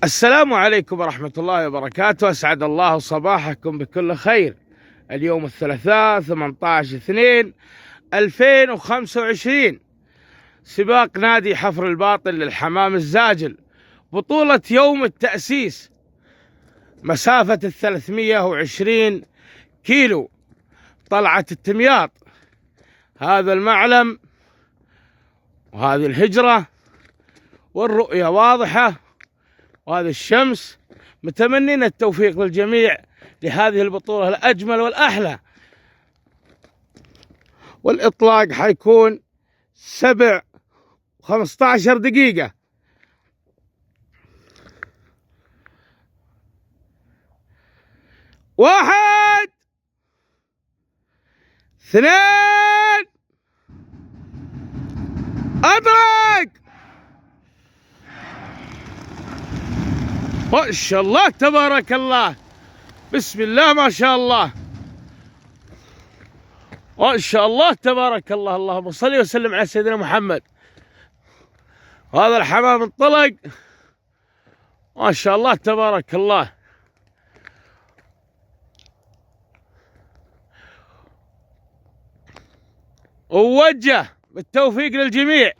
السلام عليكم ورحمة الله وبركاته. أسعد الله صباحكم بكل خير. اليوم الثلاثاء 18/2/2025، سباق نادي حفر الباطن للحمام الزاجل، بطولة يوم التأسيس، مسافة 320 كيلو، طلعة التمياط. هذا المعلم وهذه الهجرة والرؤية واضحة، وهذه الشمس. متمنين التوفيق للجميع لهذه البطولة الأجمل والأحلى. والإطلاق حيكون 7:15 دقيقة. 1 2 أطلق. ما شاء الله تبارك الله، بسم الله ما شاء الله، ما شاء الله تبارك الله. اللهم صل وسلم على سيدنا محمد. هذا الحمام انطلق، ما شاء الله تبارك الله. ووجه بالتوفيق للجميع.